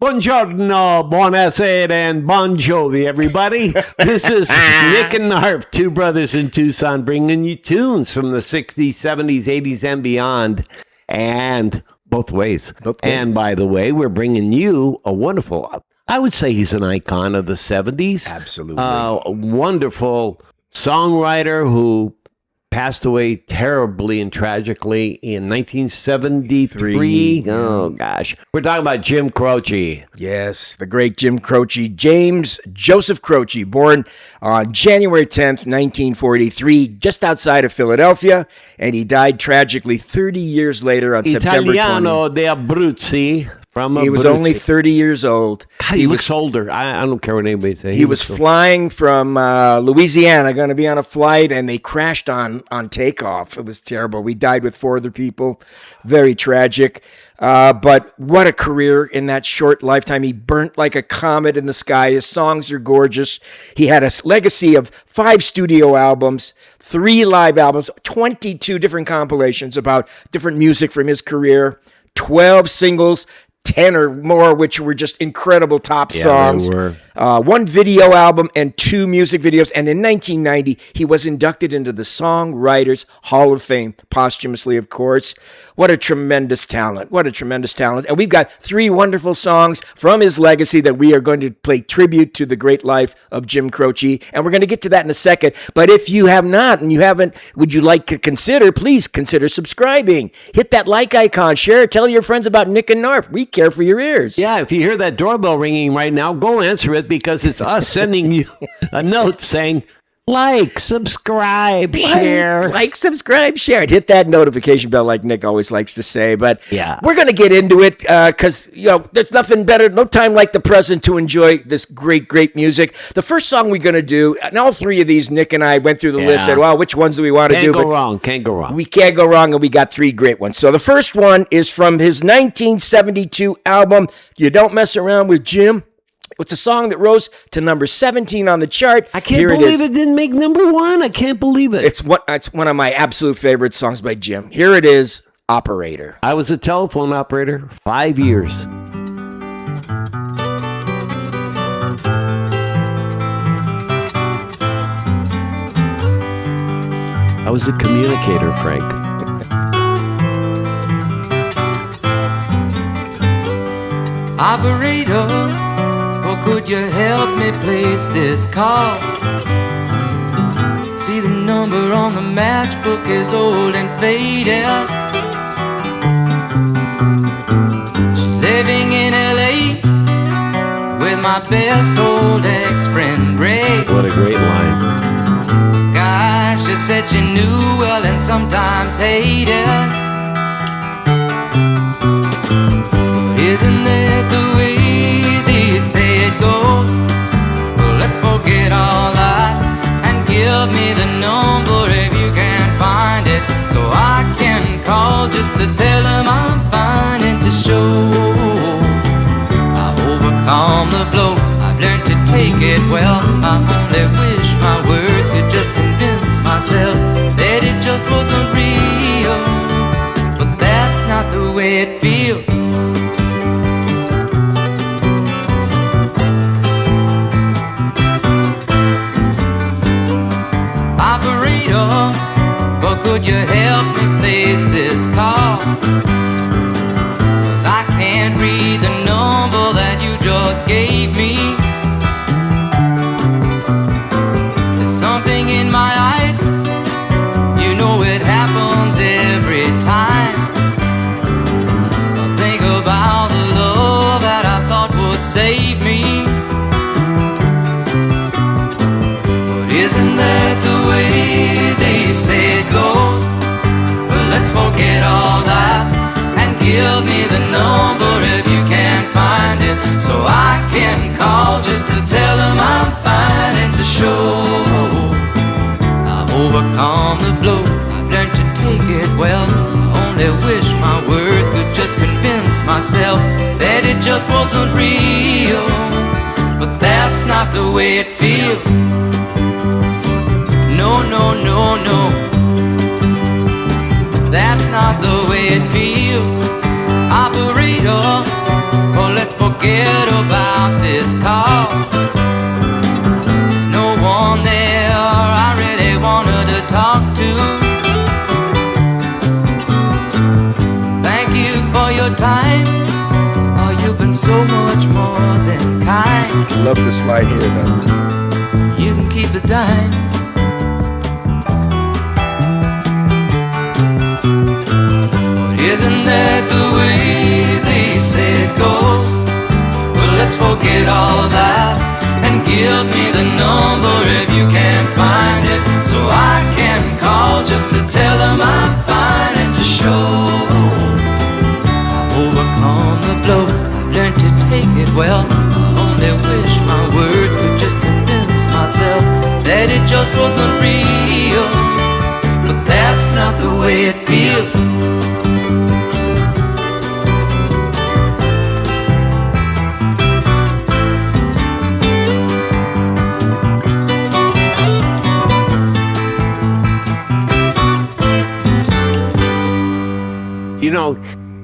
Buongiorno, buonasera, and bon jovi, everybody. This is Nick Knarf, two brothers in Tucson, bringing you tunes from the 60s, 70s, 80s, and beyond, and both ways. And by the way, we're bringing you a wonderful, I would say he's an icon of the 70s. Absolutely. A wonderful songwriter who passed away terribly and tragically in 1973. Oh, gosh. We're talking about Jim Croce. Yes, the great Jim Croce, James Joseph Croce, born on January 10th, 1943, just outside of Philadelphia, and he died tragically 30 years later on September 20th. Italiano de Abruzzi. He was only 30 years old. God, he looks older. I don't care what anybody says. He was flying from Louisiana, going to be on a flight, and they crashed on takeoff. It was terrible. We died with 4 other people. Very tragic. But what a career in that short lifetime. He burnt like a comet in the sky. His songs are gorgeous. He had a legacy of 5 studio albums, 3 live albums, 22 different compilations about different music from his career, 12 singles, 10 or more, which were just incredible top songs. They were. 1 video album and 2 music videos. And in 1990, he was inducted into the Songwriters Hall of Fame, posthumously, of course. What a tremendous talent. What a tremendous talent. And we've got 3 wonderful songs from his legacy that we are going to play tribute to the great life of Jim Croce. And we're going to get to that in a second. But if you have not and you haven't, would you like to consider, please consider subscribing. Hit that like icon, share it, tell your friends about Nick and Knarf. We care for your ears. Yeah, if you hear that doorbell ringing right now, go answer it because it's us sending you a note saying, like, subscribe, share. Like, subscribe, share it. Hit that notification bell like Nick always likes to say. But yeah, we're going to get into it because, there's nothing better, no time like the present to enjoy this great, great music. The first song we're going to do, and all 3 of these, Nick and I went through the list, said, well, which ones do we want to do? Can't go wrong. We can't go wrong, and we got 3 great ones. So the first one is from his 1972 album, You Don't Mess Around with Jim. It's a song that rose to number 17 on the chart. I can't believe it didn't make number 1. I can't believe it. It's one of my absolute favorite songs by Jim. Here it is, Operator. I was a telephone operator 5 years. I was a communicator, Frank. Operator, could you help me place this call? See, the number on the matchbook is old and faded. She's living in L.A. with my best old ex-friend Ray. What a great line. Gosh, she said she knew well and sometimes hated. But isn't that the way they say it goes? Well, let's forget all that and give me the number if you can find it, so I can call just to tell them I'm fine and to show I've overcome the blow. I've learned to take it well. I only wish my words could just convince myself that it just wasn't real, but that's not the way it feels. Operator, but could you help me place this call? 'Cause I can't read the number that you just gave me. There's something in my eyes, you know it happens every time. I think about the love that I thought would save me. But isn't that the way they say it goes? Well, let's forget all that and give me the number if you can find it, so I can call just to tell them I'm fine and to show I've overcome the blow. I've learned to take it well. I only wish my words could just convince myself that it just wasn't real, but that's not the way it feels. No, no, no, no, that's not the way it feels. Operator, oh, let's forget so much more than kind. Love this line here, though. You can keep the dime. But isn't that the way they say it goes? Well, let's forget all that and give me the number if you can't find it, so I can call just to tell them I'm fine and to show I've overcome the blow. I've learned to take it well. I only wish my words could just convince myself that it just wasn't real, but that's not the way it feels. You know,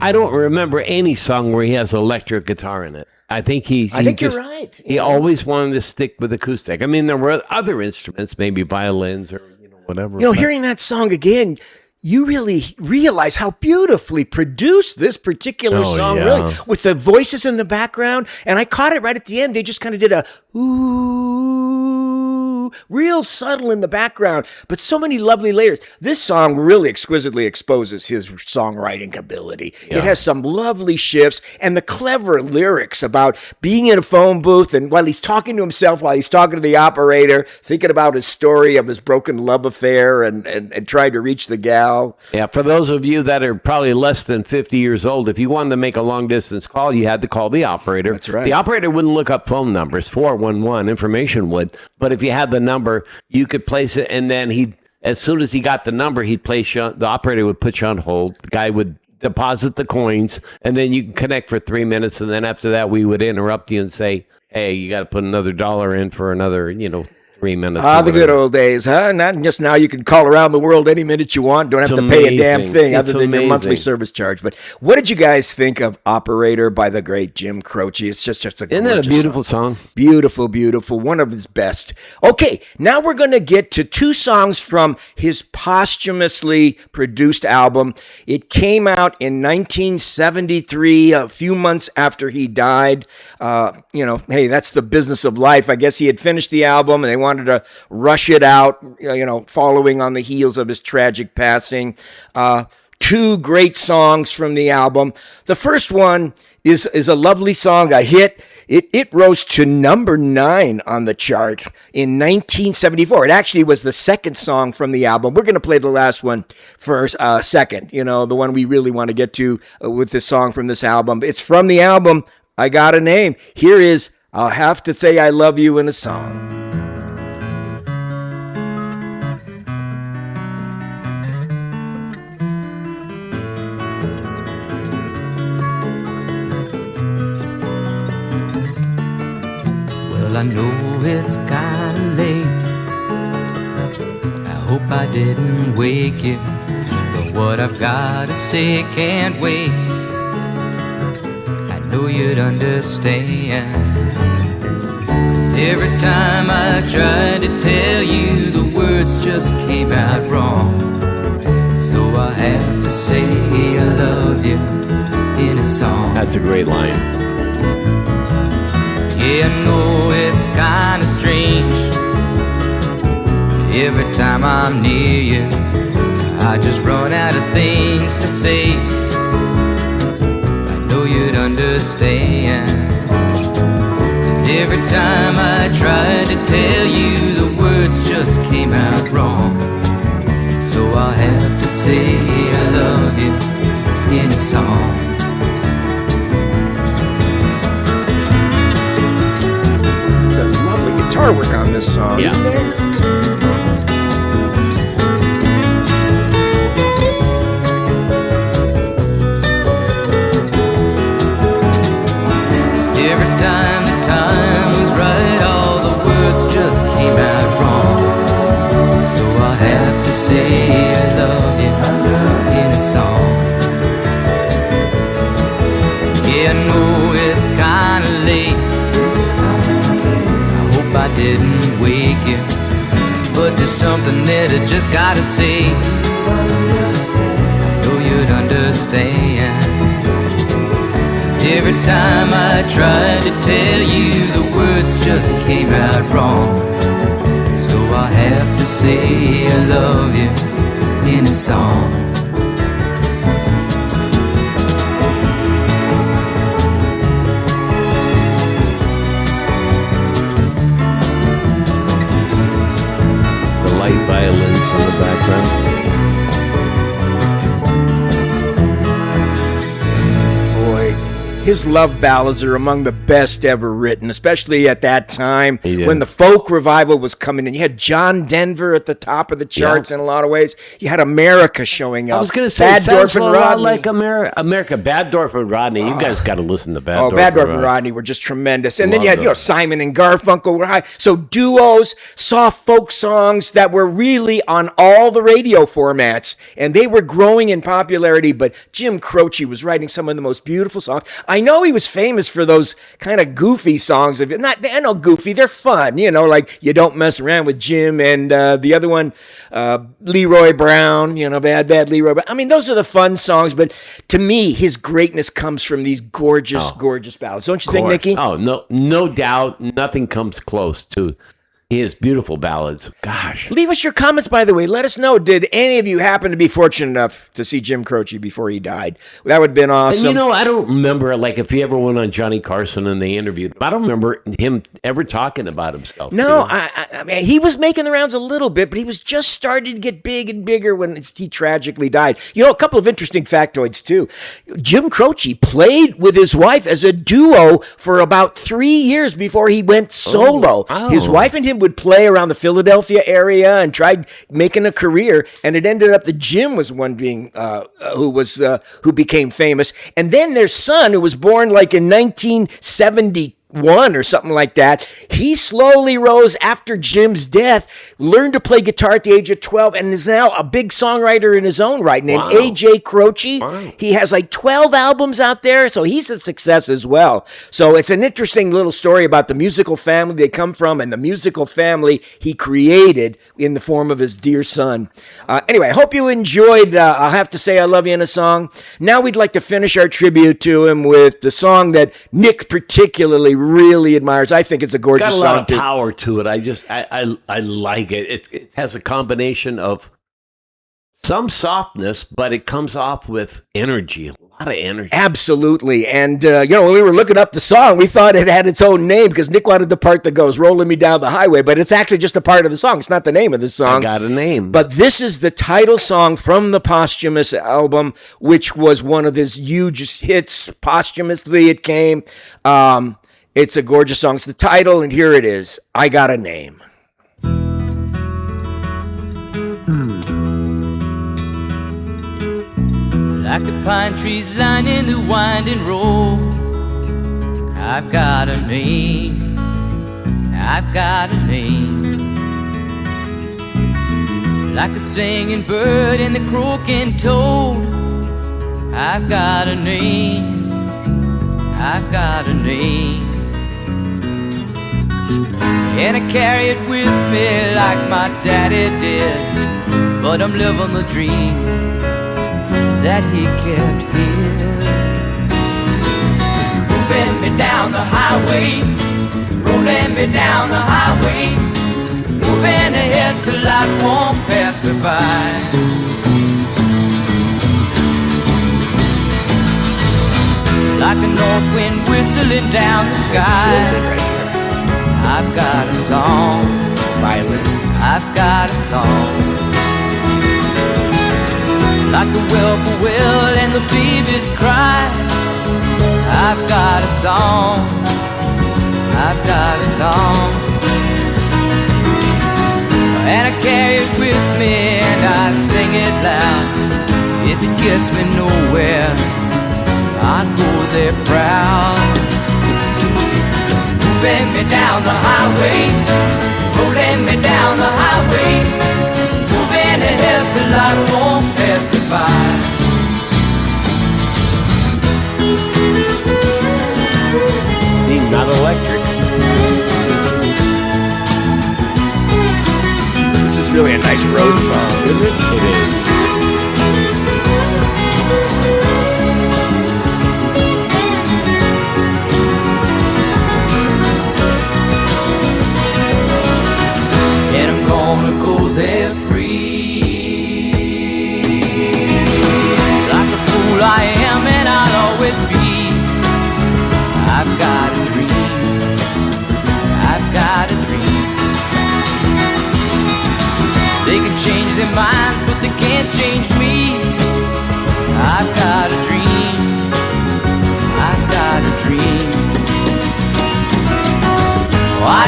I don't remember any song where he has electric guitar in it. I think I think you're right. He always wanted to stick with acoustic. I mean, there were other instruments, maybe violins or whatever. You know, hearing that song again, you really realize how beautifully produced this particular song, really, with the voices in the background. And I caught it right at the end. They just kind of did a ooh, real subtle in the background, but so many lovely layers. This song really exquisitely exposes his songwriting ability. It has some lovely shifts and the clever lyrics about being in a phone booth and while he's talking to himself, while he's talking to the operator, thinking about his story of his broken love affair and trying to reach the gal. Yeah, for those of you that are probably less than 50 years old, if you wanted to make a long-distance call, you had to call the operator. That's right. The operator wouldn't look up phone numbers, 411, information would. But if you had the number, you could place it, and then as soon as he got the number, he'd place you, the operator would put you on hold. The guy would deposit the coins, and then you can connect for 3 minutes, and then after that, we would interrupt you and say, hey, you got to put another $1 in for another, 3 minutes. The good old days, huh? Not just now you can call around the world any minute you want. Don't have to pay a damn thing other than your monthly service charge. But what did you guys think of Operator by the great Jim Croce? It's just a Isn't that a beautiful song? Beautiful, beautiful. One of his best. Okay, now we're going to get to two songs from his posthumously produced album. It came out in 1973, a few months after he died. Hey, that's the business of life. I guess he had finished the album and they wanted to rush it out, following on the heels of his tragic passing. Two great songs from the album. The first one is a lovely song, a hit. It rose to number 9 on the chart in 1974. It actually was the second song from the album. We're going to play the last one first, second, the one we really want to get to with this song from this album. It's from the album I Got a Name. Here is I'll Have to Say I Love You in a Song. I know it's kinda late. I hope I didn't wake you, but what I've gotta say can't wait. I know you'd understand. 'Cause every time I tried to tell you, the words just came out wrong. So I have to say I love you in a song. That's a great line. Yeah, I know it's kinda strange. Every time I'm near you, I just run out of things to say. I know you'd understand. 'Cause every time I tried to tell you, the words just came out wrong. So I'll have to say I love you in a song. Guitar work on this song, isn't there? Every time the time was right, all the words just came out wrong. So I have to say I love you in a song. Yeah, I know it's kinda late. I didn't wake you, but there's something that I just gotta say. I know you'd understand. Every time I tried to tell you, the words just came out wrong. So I have to say I love you in a song. The light violins in the background. His love ballads are among the best ever written, especially at that time Yeah. when the folk revival was coming in. You had John Denver at the top of the charts in a lot of ways. You had America showing up. I was going to say, Bad it sounds Dorf a and lot Rodney. like America. Bad Dorf and Rodney. You guys got to listen to Bad Dorf. Bad and Dorf and Rodney. Rodney were just tremendous. And then Love you had, those. Simon and Garfunkel were high. So duos, soft folk songs that were really on all the radio formats. And they were growing in popularity. But Jim Croce was writing some of the most beautiful songs. I know he was famous for those kind of goofy songs. They're not goofy. They're fun. Like You Don't Mess Around with Jim and the other one, Leroy Brown, Bad Leroy Brown. I mean, those are the fun songs. But to me, his greatness comes from these gorgeous ballads. Don't you think, Nikki? Oh, no doubt. Nothing comes close to his beautiful ballads. Gosh. Leave us your comments, by the way. Let us know. Did any of you happen to be fortunate enough to see Jim Croce before he died? That would have been awesome. And I don't remember, like, if he ever went on Johnny Carson and they interviewed him. I don't remember him ever talking about himself. No, I mean, he was making the rounds a little bit, but he was just starting to get big and bigger when he tragically died. A couple of interesting factoids, too. Jim Croce played with his wife as a duo for about 3 years before he went solo. Oh. His wife and him would play around the Philadelphia area and tried making a career, and it ended up that Jim was one being who became famous. And then their son, who was born like in 1972, or something like that. He slowly rose after Jim's death, learned to play guitar at the age of 12, and is now a big songwriter in his own right, named A.J. Croce. Wow. He has like 12 albums out there, so he's a success as well. So it's an interesting little story about the musical family they come from and the musical family he created in the form of his dear son. Anyway, I hope you enjoyed I'll Have to Say I Love You in a Song. Now we'd like to finish our tribute to him with the song that Nick particularly really admires. I think it's a gorgeous Got a song lot too. of power to it. I like it. It has a combination of some softness, but it comes off with energy, a lot of energy. Absolutely. And, when we were looking up the song, we thought it had its own name because Nick wanted the part that goes rolling me down the highway, but it's actually just a part of the song. It's not the name of the song. I got a name. But this is the title song from the posthumous album, which was one of his huge hits. Posthumously it came. It's a gorgeous song. It's the title, and here it is. I Got a Name. Like the pine trees lining the winding road, I've got a name, I've got a name. Like the singing bird and the croaking toad, I've got a name, I've got a name. And I carry it with me like my daddy did, but I'm living the dream that he kept here. Moving me down the highway, rolling me down the highway, moving ahead so life won't pass me by. Like a north wind whistling down the sky, I've got a song, Violins. I've got a song. Like the whippoorwill and the baby's cry, I've got a song, I've got a song. And I carry it with me and I sing it loud. If it gets me nowhere, I go there proud. Moving me down the highway, rolling me down the highway, moving ahead so life won't pass me by. He's not electric. This is really a nice road song, isn't it? It is.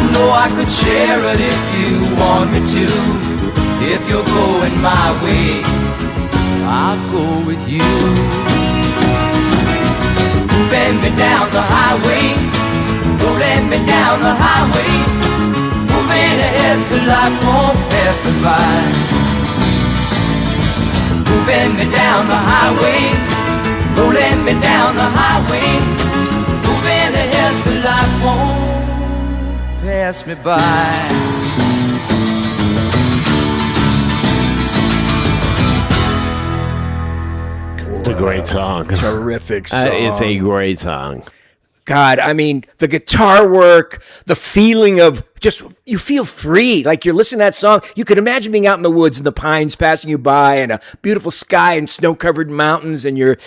I know I could share it if you want me to. If you're going my way, I'll go with you. Bend me down the highway, don't let me down the highway. Moving ahead so life won't pass me by. Moving me down the highway, don't let me down the highway. Moving ahead so life won't pass me by. It's a great song. Terrific song. That is a great song. God, I mean, the guitar work, the feeling of just, you feel free. Like you're listening to that song. You could imagine being out in the woods and the pines passing you by and a beautiful sky and snow-covered mountains, and you're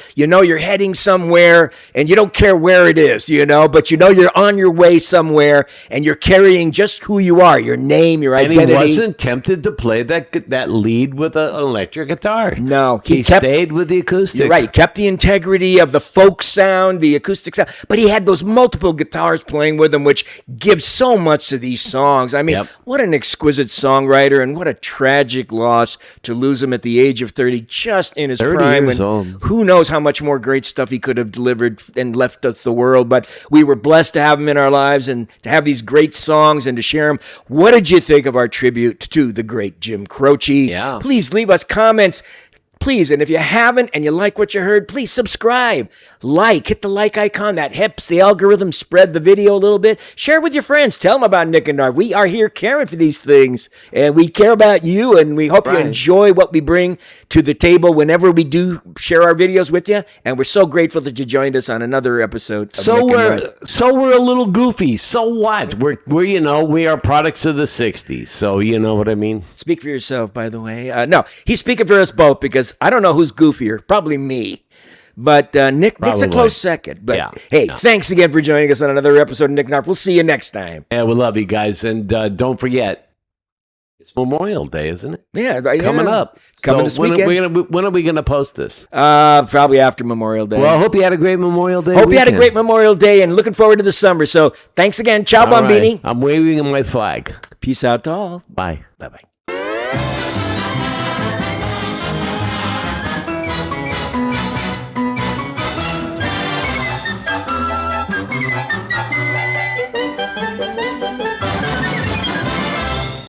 heading somewhere and you don't care where it is, but you're on your way somewhere and you're carrying just who you are, your name, your identity. And he wasn't tempted to play that lead with an electric guitar. No. He stayed with the acoustic. You're right. He kept the integrity of the folk sound, the acoustic sound, but he had those multiple guitars playing with him, which gives so much to these songs. I mean, What an exquisite songwriter, and what a tragic loss to lose him at the age of 30, just in his 30 prime. years And old. who knows how much more great stuff he could have delivered and left us the world. But we were blessed to have him in our lives and to have these great songs and to share them. What did you think of our tribute to the great Jim Croce? Yeah. Please leave us comments. Please, and if you haven't and you like what you heard, please subscribe, hit the like icon. That helps the algorithm spread the video a little bit. Share it with your friends. Tell them about Nick and Knarf. We are here caring for these things, and we care about you, and we hope you enjoy what we bring to the table whenever we do share our videos with you. And we're so grateful that you joined us on another episode of Nick and Knarf. We're a little goofy. So what? We're we are products of the 60s. So you know what I mean? Speak for yourself, by the way. No, he's speaking for us both, because I don't know who's goofier. Probably me. But Nick's a close second. But thanks again for joining us on another episode of Nick Knarf. We'll see you next time. Yeah, we love you guys. And don't forget, it's Memorial Day, isn't it? Yeah. Coming up. Coming this weekend. When are we going to post this? Probably after Memorial Day. Well, I hope you had a great Memorial Day Hope you weekend. had a great Memorial Day, and looking forward to the summer. So thanks again. Ciao, All Bambini. right. I'm waving my flag. Peace out to all. Bye. Bye-bye.